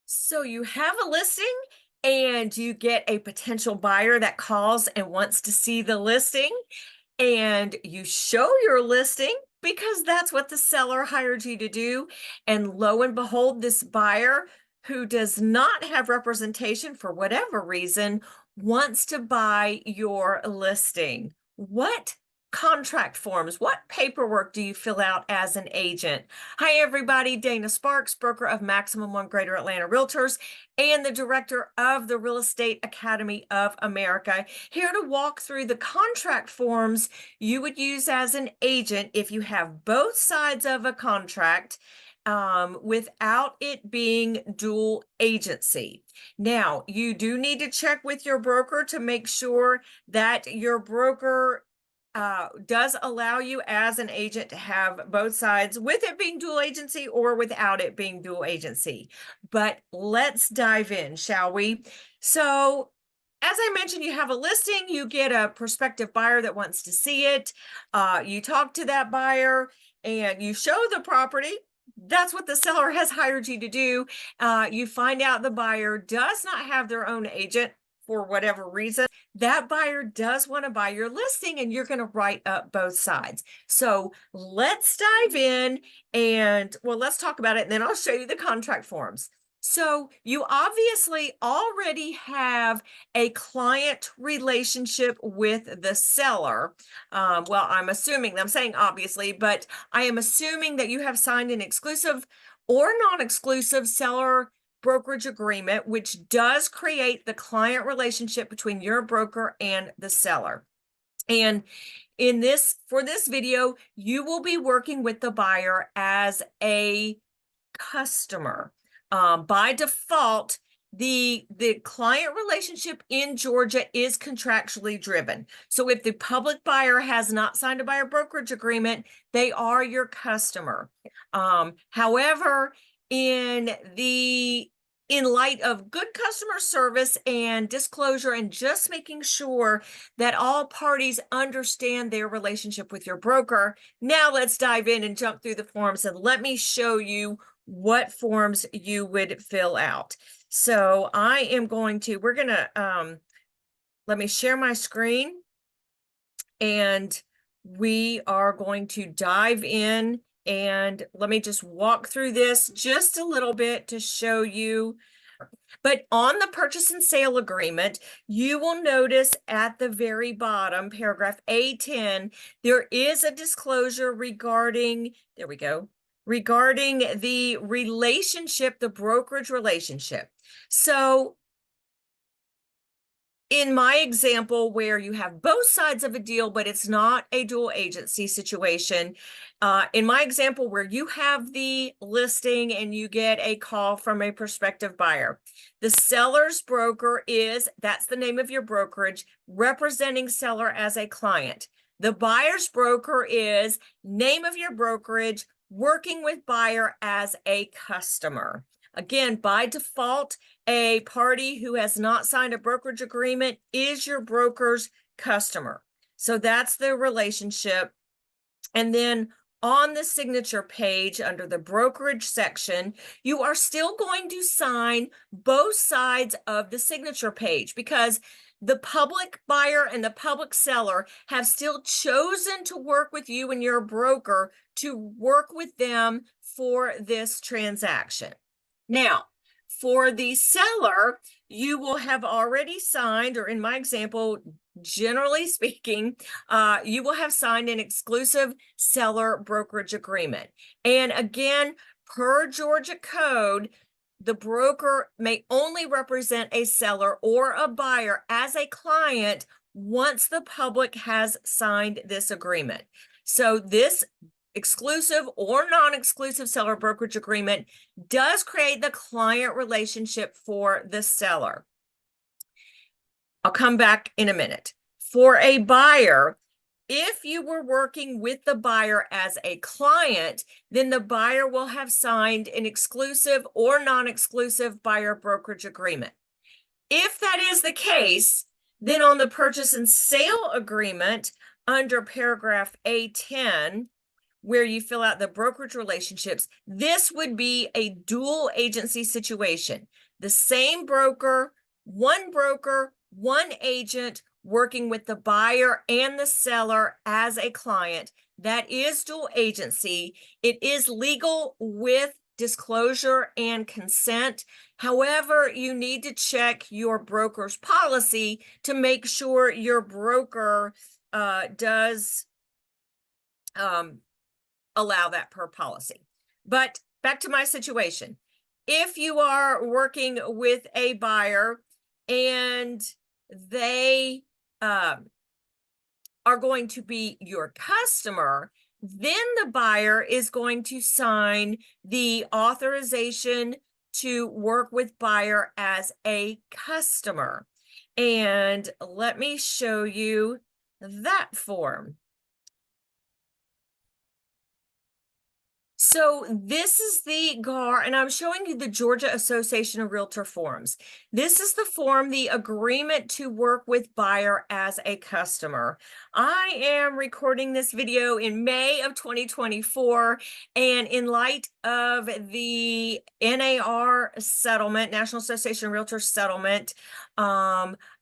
So you have a listing and you get a potential buyer that calls and wants to see the listing, and you show your listing because that's what the seller hired you to do. And lo and behold, this buyer who does not have representation for whatever reason wants to buy your listing. What contract forms, what paperwork do you fill out as an agent? Hi, everybody. Dana Sparks, broker of Maximum One Greater Atlanta Realtors and the director of the Real Estate Academy of America, here to walk through the contract forms you would use as an agent if you have both sides of a contract without it being dual agency. Now, you do need to check with your broker to make sure that your broker does allow you as an agent to have both sides with it being dual agency or without it being dual agency. But let's dive in, shall we? So, as I mentioned, you have a listing, you get a prospective buyer that wants to see it. You talk to that buyer and you show the property. That's what the seller has hired you to do. You find out the buyer does not have their own agent for whatever reason. That buyer does want to buy your listing and you're going to write up both sides. So let's dive in and, well, let's talk about it and then I'll show you the contract forms. So you obviously already have a client relationship with the seller. Well, I'm assuming, I'm saying obviously, but I am assuming that you have signed an exclusive or non-exclusive seller brokerage agreement, which does create the client relationship between your broker and the seller. And for this video, you will be working with the buyer as a customer. By default, the client relationship in Georgia is contractually driven. So if the public buyer has not signed a buyer brokerage agreement, they are your customer. However, in light of good customer service and disclosure and just making sure that all parties understand their relationship with your broker, now let's dive in and jump through the forms and let me show you what forms you would fill out. So we're gonna, let me share my screen and we are going to dive in and let me just walk through this just a little bit to show you. But on the purchase and sale agreement, you will notice at the very bottom, paragraph A10, there is a disclosure regarding, there we go, regarding the relationship, the brokerage relationship. So in my example, where you have both sides of a deal, but it's not a dual agency situation, in my example where you have the listing and you get a call from a prospective buyer, the seller's broker that's the name of your brokerage, representing seller as a client. The buyer's broker is name of your brokerage, working with buyer as a customer. Again, by default, a party who has not signed a brokerage agreement is your broker's customer. So that's the relationship. And then on the signature page under the brokerage section, you are still going to sign both sides of the signature page because the public buyer and the public seller have still chosen to work with you and your broker to work with them for this transaction. Now, for the seller, you will have already signed, or in my example, generally speaking, you will have signed an exclusive seller brokerage agreement. And again, per Georgia code, the broker may only represent a seller or a buyer as a client once the public has signed this agreement. So this exclusive or non-exclusive seller brokerage agreement does create the client relationship for the seller. I'll come back in a minute. For a buyer, if you were working with the buyer as a client, then the buyer will have signed an exclusive or non-exclusive buyer brokerage agreement. If that is the case, then on the purchase and sale agreement under paragraph A10, where you fill out the brokerage relationships, this would be a dual agency situation. The same broker, one agent working with the buyer and the seller as a client. That is dual agency. It is legal with disclosure and consent. However, you need to check your broker's policy to make sure your broker does allow that per policy. But back to my situation. If you are working with a buyer and they are going to be your customer, then the buyer is going to sign the authorization to work with buyer as a customer. And let me show you that form. So this is the GAR, and I'm showing you the Georgia Association of Realtor forms. This is the form, the agreement to work with buyer as a customer. I am recording this video in May of 2024, and in light of the NAR settlement, National Association of Realtors settlement,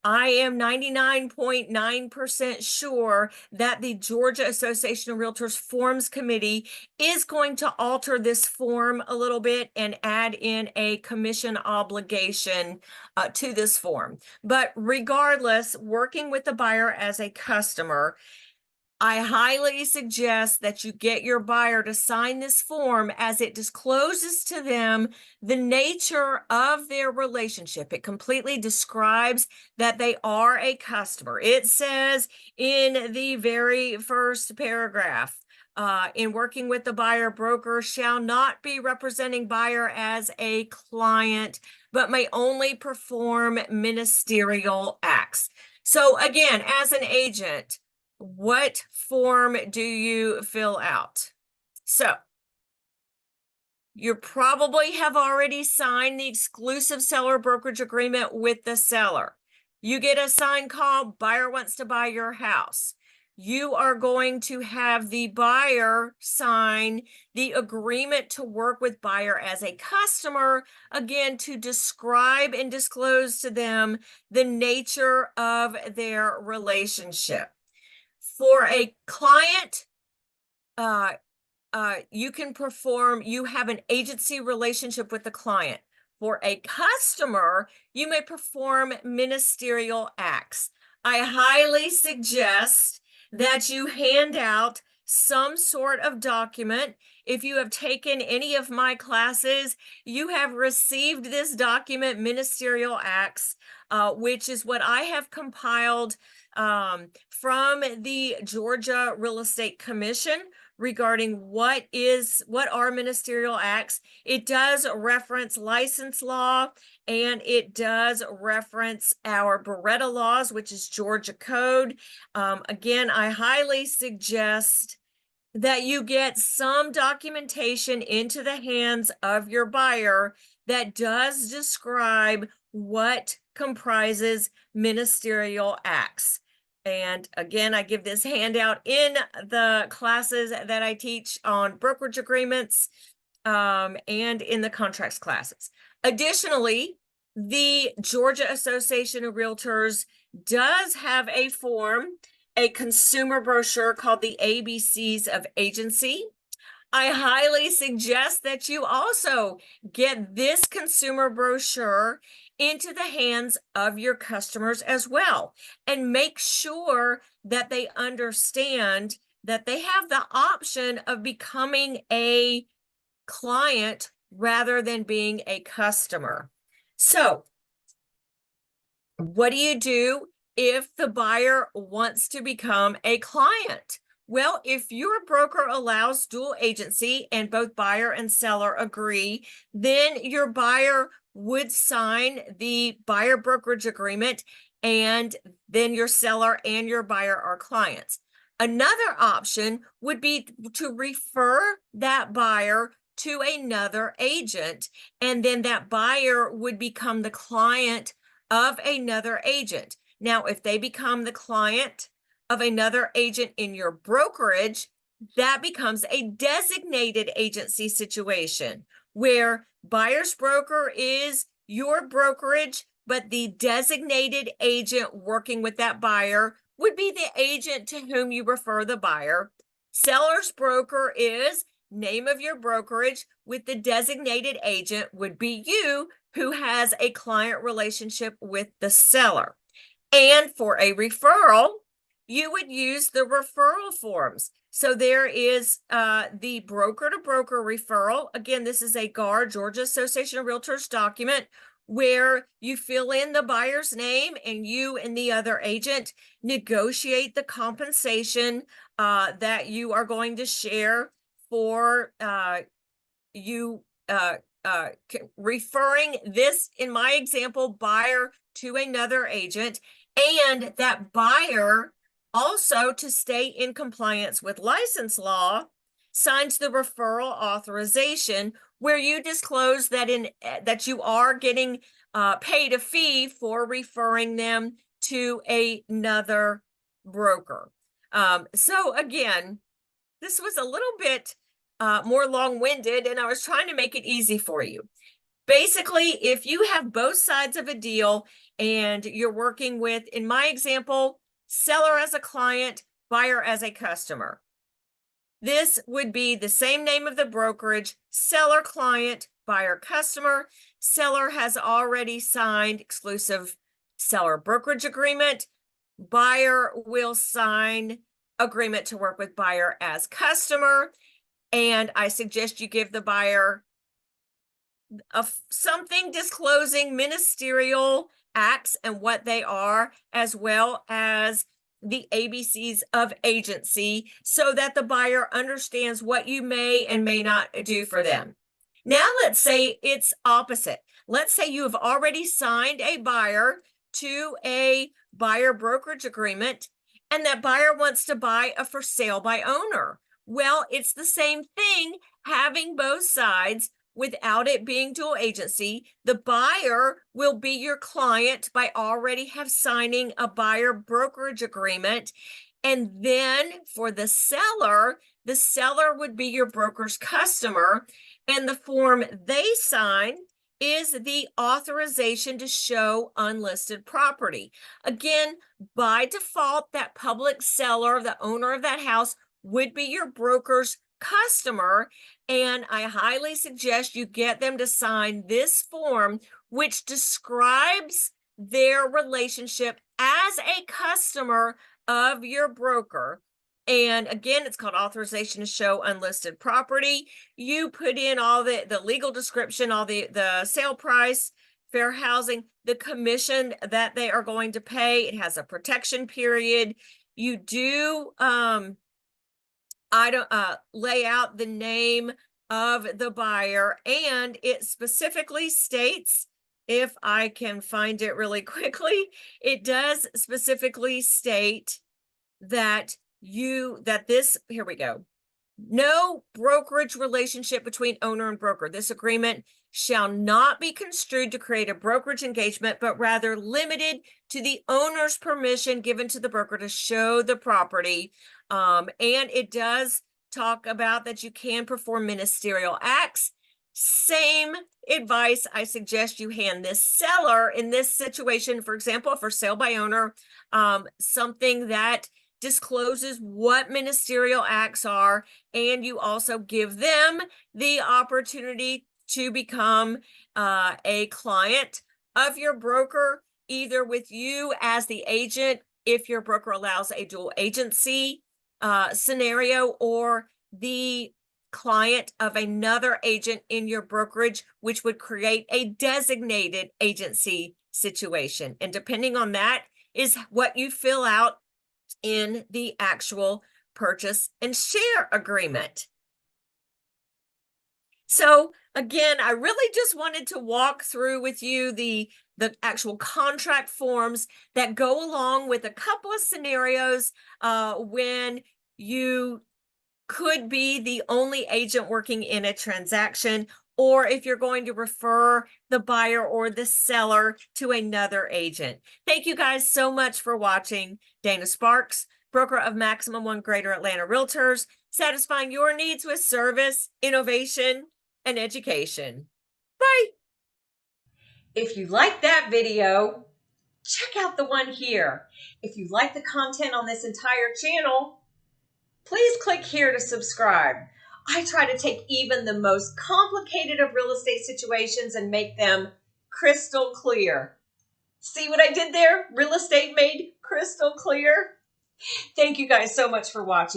I am 99.9% sure that the Georgia Association of Realtors Forms Committee is going to alter this form a little bit and add in a commission obligation to this form. But regardless, working with the buyer as a customer, I highly suggest that you get your buyer to sign this form as it discloses to them the nature of their relationship. It completely describes that they are a customer. It says in the very first paragraph, in working with the buyer, broker shall not be representing buyer as a client, but may only perform ministerial acts. So again, as an agent, what form do you fill out? So you probably have already signed the exclusive seller brokerage agreement with the seller. You get a sign call, buyer wants to buy your house. You are going to have the buyer sign the agreement to work with buyer as a customer, again, to describe and disclose to them the nature of their relationship. For a client, you have an agency relationship with the client. For a customer, you may perform ministerial acts. I highly suggest that you hand out some sort of document. If you have taken any of my classes, you have received this document, Ministerial Acts, which is what I have compiled from the Georgia Real Estate Commission regarding what are ministerial acts. It does reference license law, and it does reference our Beretta laws, which is Georgia code. Again, I highly suggest that you get some documentation into the hands of your buyer that does describe what comprises ministerial acts. And again, I give this handout in the classes that I teach on brokerage agreements and in the contracts classes. Additionally, the Georgia Association of Realtors does have a form, a consumer brochure called the ABCs of Agency. I highly suggest that you also get this consumer brochure into the hands of your customers as well, and make sure that they understand that they have the option of becoming a client rather than being a customer. So, what do you do if the buyer wants to become a client? Well, if your broker allows dual agency and both buyer and seller agree, then your buyer would sign the buyer brokerage agreement, and then your seller and your buyer are clients. Another option would be to refer that buyer to another agent, and then that buyer would become the client of another agent. Now, if they become the client of another agent in your brokerage, that becomes a designated agency situation where buyer's broker is your brokerage, but the designated agent working with that buyer would be the agent to whom you refer the buyer. Seller's broker is name of your brokerage, with the designated agent would be you, who has a client relationship with the seller. And for a referral, you would use the referral forms. So there is the broker-to-broker referral. Again, this is a GAR, Georgia Association of Realtors document, where you fill in the buyer's name and you and the other agent negotiate the compensation that you are going to share for referring this, in my example, buyer to another agent, and that buyer also, to stay in compliance with license law, signs the referral authorization, where you disclose that you are getting paid a fee for referring them to another broker. So again, this was a little bit more long-winded, and I was trying to make it easy for you. Basically, if you have both sides of a deal and you're working with, in my example, seller as a client, buyer as a customer, this would be the same name of the brokerage, seller client, buyer customer. Seller has already signed exclusive seller brokerage agreement. Buyer will sign agreement to work with buyer as customer. And I suggest you give the buyer something disclosing ministerial acts and what they are, as well as the ABCs of agency, so that the buyer understands what you may and may not do for them. Now, let's say it's opposite. Let's say you have already signed a buyer to a buyer brokerage agreement, and that buyer wants to buy a for sale by owner. Well, it's the same thing, having both sides without it being dual agency. The buyer will be your client by already have signing a buyer brokerage agreement. And then for the seller would be your broker's customer. And the form they sign is the authorization to show unlisted property. Again, by default, that public seller, the owner of that house, would be your broker's customer, and I highly suggest you get them to sign this form, which describes their relationship as a customer of your broker. And again, it's called authorization to show unlisted property. You put in all the legal description, all the sale price, fair housing, the commission that they are going to pay. It has a protection period. You do lay out the name of the buyer, and it specifically states, if I can find it really quickly, it does specifically state that here we go. No brokerage relationship between owner and broker. This agreement shall not be construed to create a brokerage engagement, but rather limited to the owner's permission given to the broker to show the property. And it does talk about that you can perform ministerial acts. Same advice I suggest you hand this seller in this situation, for example, for sale by owner, something that discloses what ministerial acts are, and you also give them the opportunity to become a client of your broker, either with you as the agent, if your broker allows a dual agency scenario, or the client of another agent in your brokerage, which would create a designated agency situation. And depending on that is what you fill out in the actual purchase and share agreement. So again, I really just wanted to walk through with you the actual contract forms that go along with a couple of scenarios when you could be the only agent working in a transaction, or if you're going to refer the buyer or the seller to another agent. Thank you guys so much for watching. Dana Sparks, broker of Maximum One Greater Atlanta Realtors. satisfying your needs with service, innovation, and education. Bye. If you like that video, check out the one here. If you like the content on this entire channel, please click here to subscribe. I try to take even the most complicated of real estate situations and make them crystal clear. See what I did there? Real estate made crystal clear. Thank you guys so much for watching.